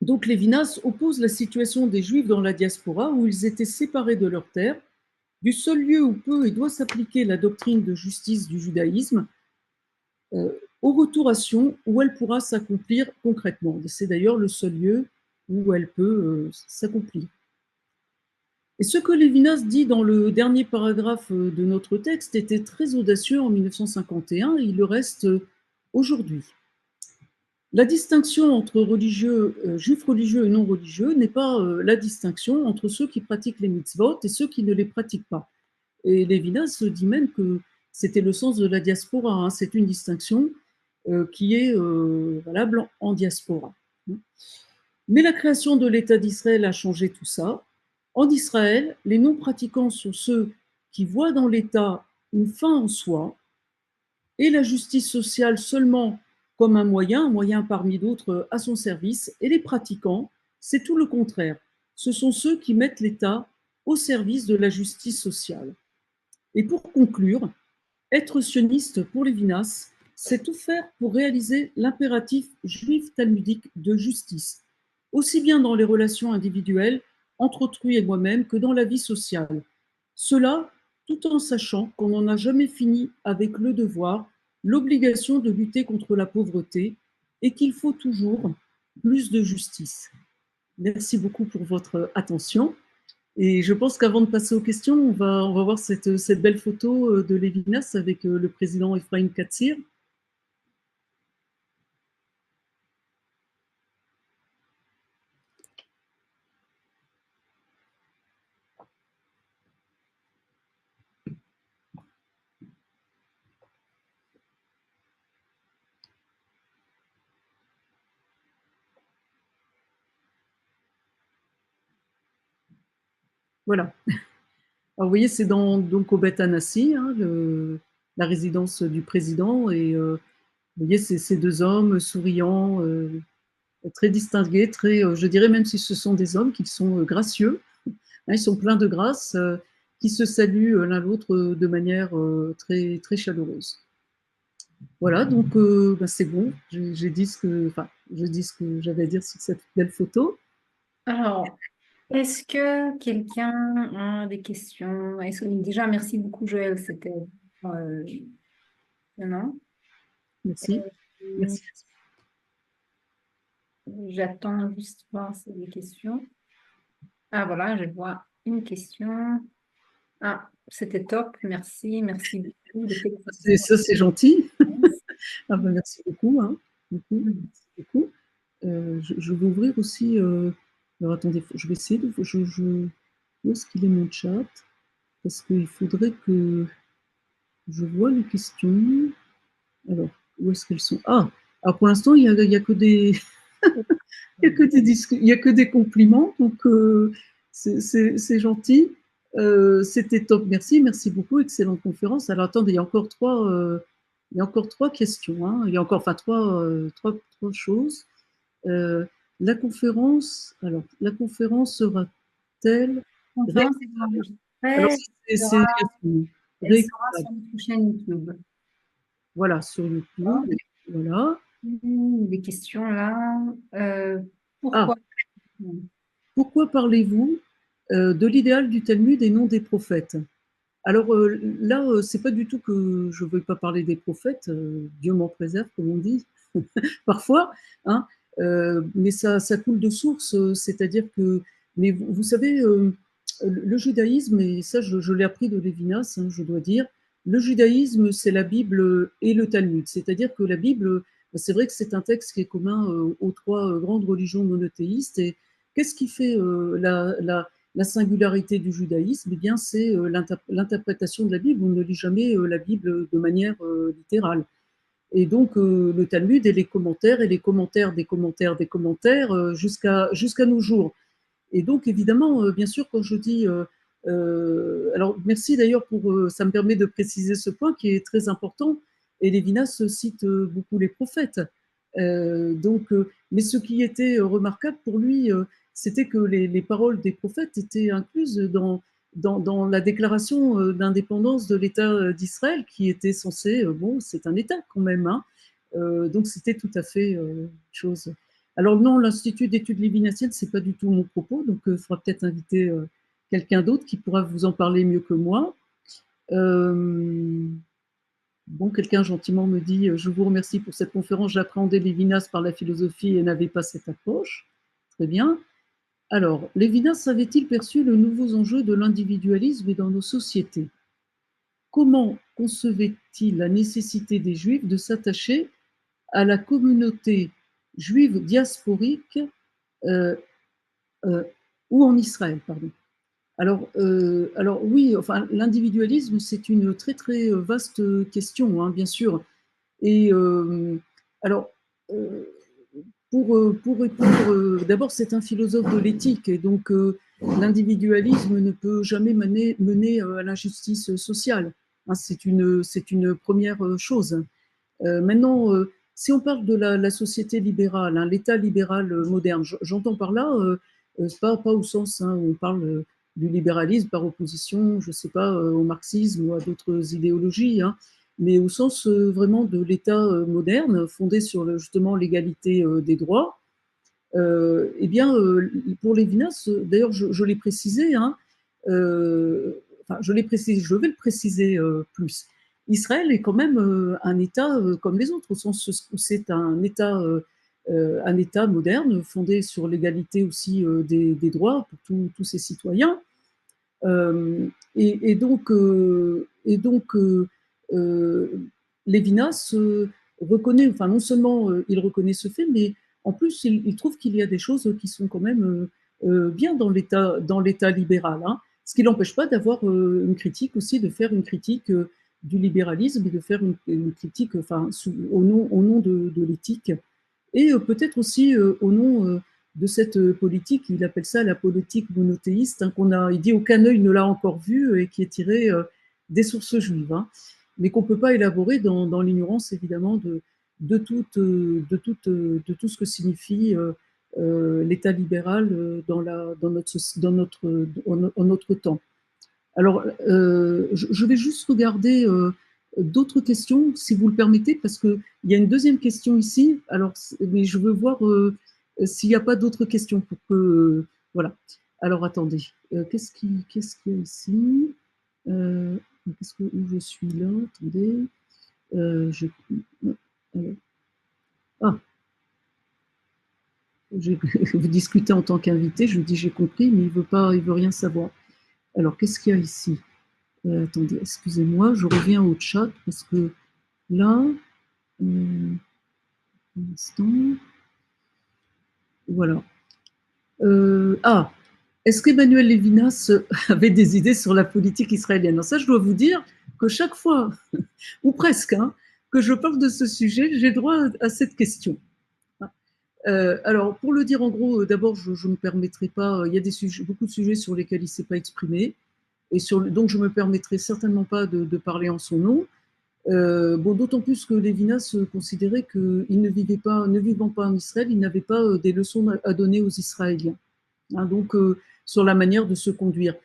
donc, Lévinas oppose la situation des Juifs dans la diaspora, où ils étaient séparés de leur terre, du seul lieu où peut et doit s'appliquer la doctrine de justice du judaïsme, au retour à Sion, où elle pourra s'accomplir concrètement. C'est d'ailleurs le seul lieu où elle peut s'accomplir. Et ce que Lévinas dit dans le dernier paragraphe de notre texte était très audacieux en 1951 et il le reste aujourd'hui. La distinction entre juifs religieux et non religieux n'est pas la distinction entre ceux qui pratiquent les mitzvot et ceux qui ne les pratiquent pas. Et Lévinas dit même que c'était le sens de la diaspora, c'est une distinction qui est valable en diaspora. Mais la création de l'État d'Israël a changé tout ça. En Israël, les non-pratiquants sont ceux qui voient dans l'État une fin en soi et la justice sociale seulement comme un moyen parmi d'autres à son service, et les pratiquants, c'est tout le contraire. Ce sont ceux qui mettent l'État au service de la justice sociale. Et pour conclure, être sioniste pour Lévinas, c'est tout faire pour réaliser l'impératif juif talmudique de justice, aussi bien dans les relations individuelles, entre autrui et moi-même, que dans la vie sociale. Cela tout en sachant qu'on n'en a jamais fini avec le devoir, l'obligation de lutter contre la pauvreté et qu'il faut toujours plus de justice. Merci beaucoup pour votre attention. Et je pense qu'avant de passer aux questions, on va voir cette belle photo de Lévinas avec le président Ephraim Katzir. Voilà. Alors, vous voyez, c'est donc au Beth Anassi, la résidence du président. Et vous voyez, c'est ces deux hommes souriants très distingués, très, je dirais même si ce sont des hommes, qu'ils sont gracieux, hein, ils sont pleins de grâce, qui se saluent l'un l'autre de manière très, très chaleureuse. Voilà, donc bah, c'est bon, j'ai dit enfin, je dis ce que j'avais à dire sur cette belle photo. Alors, est-ce que quelqu'un a des questions? Déjà, merci beaucoup, Joël, c'était euh, passionnant. Merci. Euh, Merci. J'attends juste voir si des questions. Ah, voilà, je vois une question. Ah, c'était top, merci, merci beaucoup de tes questions. Ça, c'est gentil. Ah ben, merci beaucoup, hein, beaucoup, merci beaucoup. Je vais ouvrir aussi. Alors attendez, je vais essayer de. Où est-ce qu'il est mon chat? Parce qu'il faudrait que je vois les questions. Alors, où est-ce qu'elles sont? Ah, alors pour l'instant, il y a que des, il y a que il y a que des compliments, donc c'est gentil. C'était top, merci, merci beaucoup, excellente conférence. Alors attendez, il y a encore trois questions, hein. Il y a encore, enfin trois choses. Euh, la conférence, alors la conférence sera-t-elle Conférence est réécoutable? Alors enregistrée, c'est elle sera réécoutable. sur notre chaîne YouTube. Voilà, sur YouTube. Voilà. Des questions là. Ah, Pourquoi? pourquoi parlez-vous de l'idéal du Talmud et non des prophètes? Alors là, c'est pas du tout que je ne veux pas parler des prophètes, Dieu m'en préserve, comme on dit, parfois, hein, mais ça coule de source, c'est-à-dire que, mais vous savez, le judaïsme, et ça je l'ai appris de Lévinas, hein, je dois dire, le judaïsme, c'est la Bible et le Talmud, c'est-à-dire que la Bible, c'est vrai que c'est un texte qui est commun aux trois grandes religions monothéistes, et qu'est-ce qui fait la singularité du judaïsme? Eh bien, c'est l'interprétation de la Bible. On ne lit jamais la Bible de manière littérale. Et donc, le Talmud et les commentaires des commentaires des commentaires jusqu'à nos jours. Et donc, évidemment, bien sûr, quand je dis. Alors, merci d'ailleurs pour. Ça me permet de préciser ce point qui est très important. Et Lévinas cite beaucoup les prophètes. Mais ce qui était remarquable pour lui, c'était que les paroles des prophètes étaient incluses dans la déclaration d'indépendance de l'État d'Israël, qui était censé. Bon, c'est un État quand même, hein. Donc, c'était tout à fait chose. Alors non, l'Institut d'études lévinassiennes, c'est pas du tout mon propos, donc il faudra peut-être inviter quelqu'un d'autre qui pourra vous en parler mieux que moi. Bon, quelqu'un gentiment me dit « Je vous remercie pour cette conférence, j'appréhendais Lévinas par la philosophie et n'avais pas cette approche. » Très bien. Alors, Lévinas avait-il perçu les nouveaux enjeux de l'individualisme dans nos sociétés? Comment concevait-il la nécessité des Juifs de s'attacher à la communauté juive diasporique euh, ou en Israël, pardon. Alors oui, enfin, l'individualisme, c'est une très très vaste question, hein, bien sûr. Et alors, euh, pour répondre, d'abord, c'est un philosophe de l'éthique, et donc l'individualisme ne peut jamais mener à l'injustice sociale. Hein, c'est une première chose. Maintenant, si on parle de la société libérale, hein, l'État libéral moderne, j'entends par là, pas au sens hein, où on parle du libéralisme par opposition, je ne sais pas, au marxisme ou à d'autres idéologies, hein, mais au sens vraiment de l'État moderne, fondé sur justement l'égalité des droits. Eh bien, pour Lévinas, d'ailleurs, je l'ai précisé, hein, enfin, je l'ai précisé, je vais le préciser plus. Israël est quand même un État comme les autres, au sens où c'est un État moderne, fondé sur l'égalité aussi des droits pour tous ses citoyens. Et donc, Lévinas reconnaît, enfin non seulement il reconnaît ce fait, mais en plus il trouve qu'il y a des choses qui sont quand même bien dans l'État libéral, hein. Ce qui n'empêche pas d'avoir une critique aussi, de faire une critique du libéralisme et de faire une critique, enfin, au nom de l'éthique et peut-être aussi au nom de cette politique, il appelle ça la politique monothéiste, hein, il dit aucun œil ne l'a encore vue et qui est tirée des sources juives, hein, mais qu'on ne peut pas élaborer dans l'ignorance évidemment de tout ce que signifie l'État libéral en notre temps. Alors, je vais juste regarder d'autres questions, si vous le permettez, parce qu'il y a une deuxième question ici. Alors, mais je veux voir s'il n'y a pas d'autres questions pour que. Voilà. Alors, attendez. Qu'est-ce qu'il y a ici où je suis là? Attendez. Ah, vous discutez en tant qu'invité. Je lui dis j'ai compris, mais il veut rien savoir. Alors, qu'est-ce qu'il y a ici? Attendez, excusez-moi, je reviens au chat parce que là, un instant, voilà. Est-ce qu'Emmanuel Levinas avait des idées sur la politique israélienne? Alors ça, je dois vous dire que chaque fois, ou presque, hein, que je parle de ce sujet, j'ai droit à cette question. Alors, pour le dire en gros, d'abord, je ne me permettrai pas, il y a beaucoup de sujets sur lesquels il ne s'est pas exprimé, donc je ne me permettrai certainement pas de parler en son nom. Bon, d'autant plus que Lévinas considérait qu'il ne vivant pas en Israël, il n'avait pas des leçons à donner aux Israéliens, hein, donc sur la manière de se conduire.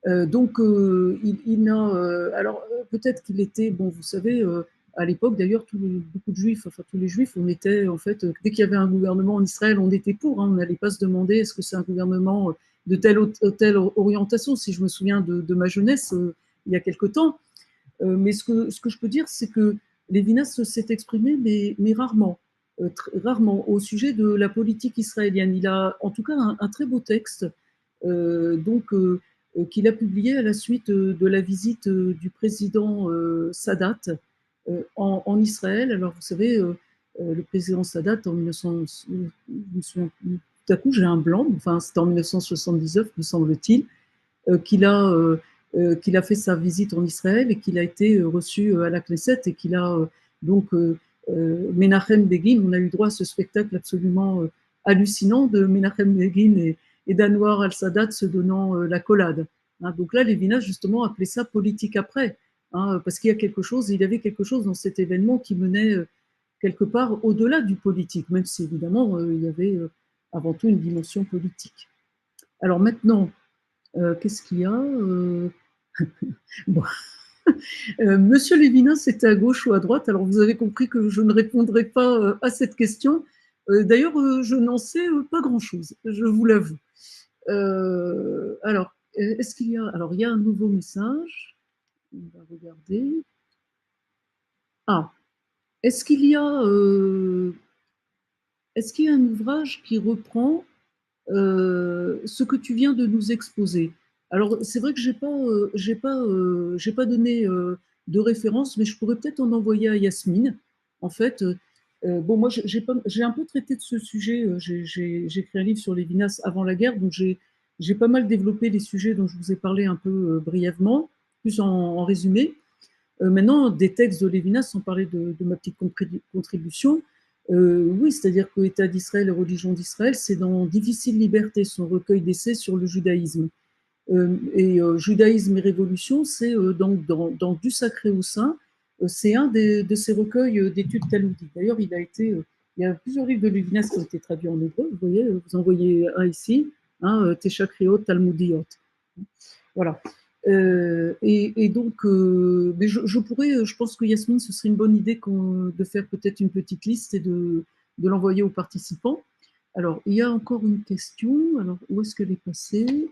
Donc, il n'a. Alors, peut-être qu'il était, bon, vous savez, à l'époque, d'ailleurs, beaucoup de juifs, enfin tous les juifs, on était, en fait, dès qu'il y avait un gouvernement en Israël, on était pour, hein, on n'allait pas se demander est-ce que c'est un gouvernement de telle orientation. Si je me souviens de ma jeunesse, il y a quelque temps. Mais ce que je peux dire, c'est que Lévinas s'est exprimé, mais rarement, rarement, au sujet de la politique israélienne. Il a en tout cas un très beau texte, qu'il a publié à la suite de la visite du président Sadat en Israël. Alors, vous savez, le président Sadat, en 1900, tout à coup, j'ai un blanc, enfin, c'était en 1979, me semble-t-il, qu'il a fait sa visite en Israël et qu'il a été reçu à la Knesset et qu'il a donc Menachem Begin, on a eu droit à ce spectacle absolument hallucinant de Menachem Begin et d'Anwar al-Sadat se donnant l'accolade. Hein, donc là, Lévinas, justement, appelait ça politique après, hein, parce qu'il y a quelque chose, il y avait quelque chose dans cet événement qui menait quelque part au-delà du politique, même si évidemment il y avait avant tout une dimension politique. Alors maintenant, qu'est-ce qu'il y a bon. Monsieur Lévinas, c'était à gauche ou à droite? Alors vous avez compris que je ne répondrai pas à cette question. D'ailleurs, je n'en sais pas grand-chose, je vous l'avoue. Alors, est-ce qu'il y a... Alors, il y a un nouveau message. On va regarder. Ah, est-ce qu'il y a un ouvrage qui reprend ce que tu viens de nous exposer? Alors, c'est vrai que j'ai pas donné de référence, mais je pourrais peut-être en envoyer à Yasmine. En fait, bon, moi, j'ai un peu traité de ce sujet. J'ai écrit un livre sur Lévinas avant la guerre, donc j'ai pas mal développé les sujets dont je vous ai parlé un peu brièvement, plus en résumé. Maintenant, des textes de Lévinas, sans parler de ma petite contribution, oui, c'est-à-dire que État d'Israël et religion d'Israël, c'est dans Difficile liberté, son recueil d'essais sur le judaïsme. Judaïsme et révolution, c'est dans Du sacré au saint, c'est un de ces recueils d'études talmudiques. D'ailleurs, il y a plusieurs livres de Lévinas qui ont été traduits en hébreu. Vous voyez, vous en voyez un ici, hein, Teshakriot Talmudiot. Voilà. Et donc, mais je pense que Yasmine, ce serait une bonne idée de faire peut-être une petite liste et de l'envoyer aux participants. Alors, il y a encore une question. Alors, où est-ce qu'elle est passée?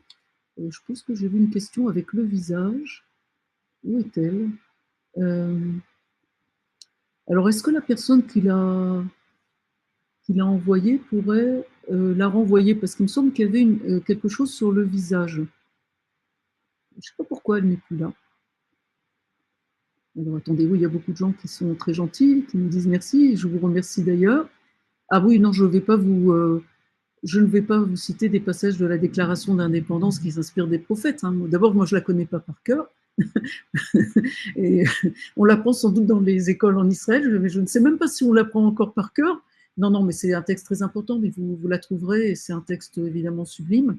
Je pense que j'ai vu une question avec le visage. Où est-elle? Alors, est-ce que la personne qui l'a envoyée pourrait la renvoyer? Parce qu'il me semble qu'il y avait quelque chose sur le visage. Je ne sais pas pourquoi elle n'est plus là. Alors, attendez, oui, il y a beaucoup de gens qui sont très gentils, qui nous disent merci, et je vous remercie d'ailleurs. Ah oui, non, je ne vais pas vous citer des passages de la Déclaration d'indépendance qui s'inspirent des prophètes. Hein. D'abord, moi, je ne la connais pas par cœur. Et on l'apprend sans doute dans les écoles en Israël, mais je ne sais même pas si on l'apprend encore par cœur. Non, non, mais c'est un texte très important, mais vous la trouverez, et c'est un texte évidemment sublime.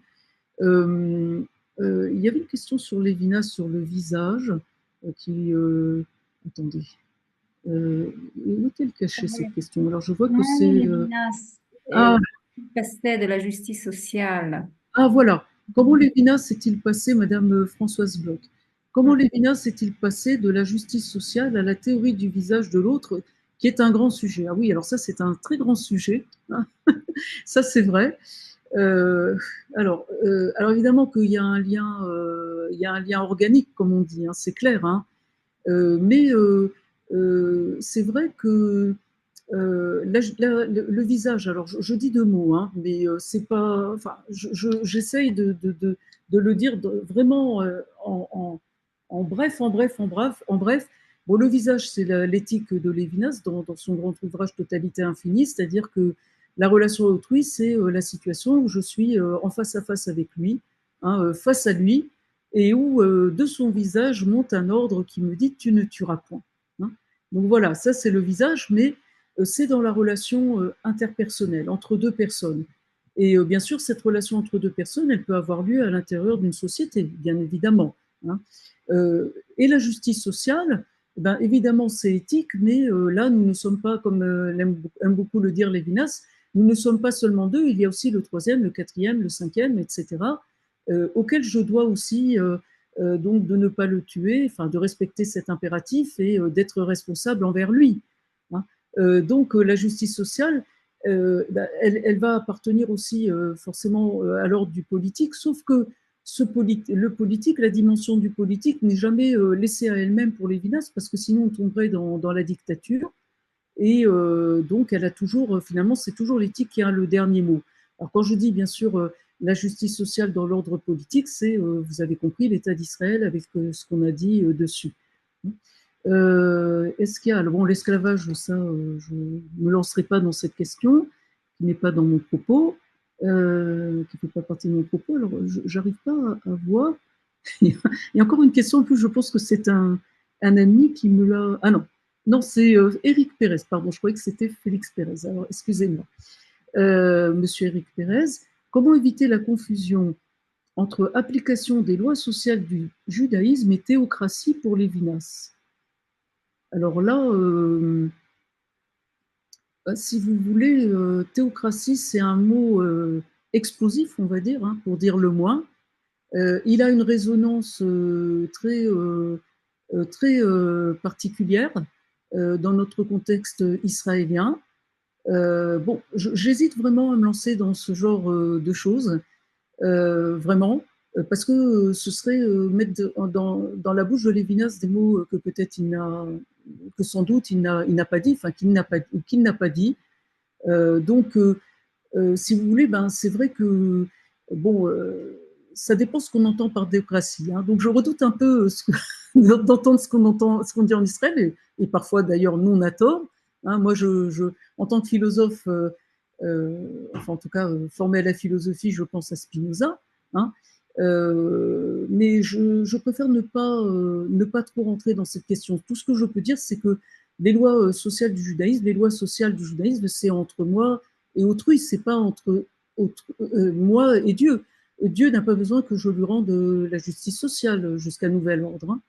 Il y avait une question sur Lévinas, sur le visage, attendez. Où est-elle cachée cette question? Alors je vois que Comment c'est... Lévinas ah, passait de la justice sociale? ah, voilà. Comment Lévinas s'est-il passé, Madame Françoise Bloch? Comment Lévinas s'est-il passé de la justice sociale à la théorie du visage de l'autre, qui est un grand sujet? Ah oui, alors ça, c'est un très grand sujet, hein. Ça, c'est vrai. Euh, alors évidemment qu'il y a un lien, il y a un lien organique, comme on dit, hein, c'est clair, hein. Mais c'est vrai que le visage, alors je dis deux mots, hein, mais c'est pas, enfin, j'essaye de le dire vraiment en bref, en bref, en bref, en bref. Bon, le visage, c'est l'éthique de Lévinas dans son grand ouvrage Totalité infinie, c'est-à-dire que la relation à autrui, c'est la situation où je suis en face à face avec lui, hein, face à lui, et où de son visage monte un ordre qui me dit tu ne tueras point, hein. Donc voilà, ça c'est le visage, mais c'est dans la relation interpersonnelle entre deux personnes. Et bien sûr, cette relation entre deux personnes, elle peut avoir lieu à l'intérieur d'une société, bien évidemment, hein. Et la justice sociale, ben, évidemment, c'est éthique, mais là, nous ne sommes pas, comme aime beaucoup le dire Lévinas, nous ne sommes pas seulement deux, il y a aussi le troisième, le quatrième, le cinquième, etc., auquel je dois aussi donc de ne pas le tuer, enfin de respecter cet impératif et d'être responsable envers lui, hein. Donc la justice sociale, bah, elle va appartenir aussi forcément à l'ordre du politique, sauf que le politique, la dimension du politique n'est jamais laissée à elle-même pour Lévinas, parce que sinon on tomberait dans la dictature. Et donc, elle a toujours, finalement, c'est toujours l'éthique qui a le dernier mot. Alors, quand je dis, bien sûr, la justice sociale dans l'ordre politique, c'est, vous avez compris, l'État d'Israël avec ce qu'on a dit dessus. Est-ce qu'il y a, bon, l'esclavage, ça, je ne me lancerai pas dans cette question, qui n'est pas dans mon propos, qui ne fait pas partie de mon propos. Alors, je n'arrive pas à voir. Il y a encore une question, en plus, je pense que c'est un ami qui me l'a. Ah non, non, c'est Éric Pérez, pardon, je croyais que c'était Félix Pérez. Alors, excusez-moi. Monsieur Éric Pérez, comment éviter la confusion entre application des lois sociales du judaïsme et théocratie pour Lévinas? Alors là, si vous voulez, théocratie, c'est un mot explosif, on va dire, hein, pour dire le moins. Il a une résonance très particulière dans notre contexte israélien. Bon, j'hésite vraiment à me lancer dans ce genre de choses, vraiment, parce que ce serait mettre dans la bouche de Lévinas des mots que peut-être que sans doute il n'a pas dit, enfin qu'il n'a pas dit. Donc, si vous voulez, ben, c'est vrai que, bon, ça dépend ce qu'on entend par démocratie, hein. Donc, je redoute un peu d'entendre ce qu'on dit en Israël, et parfois d'ailleurs non à tort, hein. Moi, en tant que philosophe, enfin en tout cas formé à la philosophie, je pense à Spinoza, hein. Mais je préfère ne pas trop rentrer dans cette question. Tout ce que je peux dire, c'est que les lois sociales du judaïsme, c'est entre moi et autrui, c'est pas entre moi et Dieu. Dieu n'a pas besoin que je lui rende la justice sociale jusqu'à nouvel ordre, hein.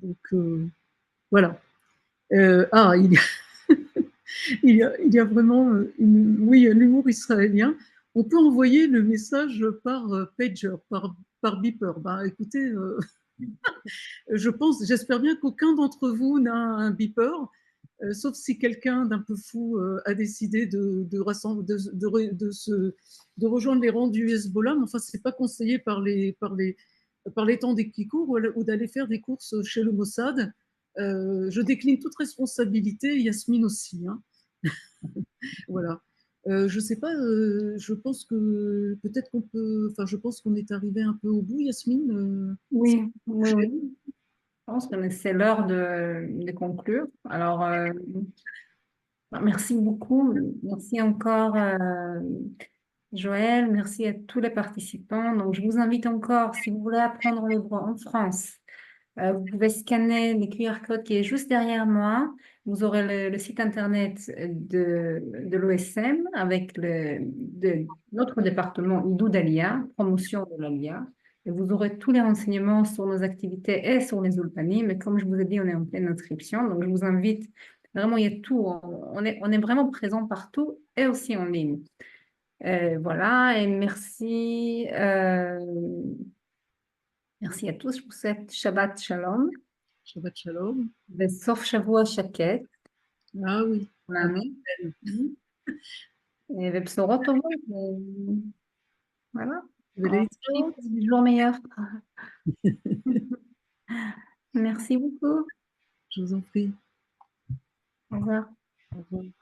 Donc voilà. Il y a, il y a vraiment oui, l'humour israélien. On peut envoyer le message par pager, par beeper. Bah, écoutez, j'espère bien qu'aucun d'entre vous n'a un beeper, sauf si quelqu'un d'un peu fou a décidé de rejoindre les rangs du Hezbollah. Mais enfin, c'est pas conseillé par les temps qui courent, ou d'aller faire des courses chez le Mossad. Je décline toute responsabilité, Yasmine aussi, hein. Voilà. Je sais pas, je pense que peut-être qu'on peut, enfin, je pense qu'on est arrivé un peu au bout, Yasmine. Oui, oui, oui. Je pense que c'est l'heure de conclure. Alors, merci beaucoup. Merci encore, Joël. Merci à tous les participants. Donc, je vous invite encore, si vous voulez apprendre le droit en France, vous pouvez scanner le QR code qui est juste derrière moi. Vous aurez le site internet de l'OSM avec notre département Idou Dalia, promotion de l'ALIA. Et vous aurez tous les renseignements sur nos activités et sur les Ulpanim. Mais comme je vous ai dit, on est en pleine inscription. Donc, je vous invite. Vraiment, il y a tout. On est vraiment présent partout et aussi en ligne. Voilà. Et merci. Merci à tous. Je vous souhaite Shabbat Shalom. Shabbat Shalom. וסוף שבוע שקט, Ah oui. לנו, ובשורות טובות, voilà. Des jours meilleurs. Merci beaucoup. Je vous en prie. Au revoir. Au revoir.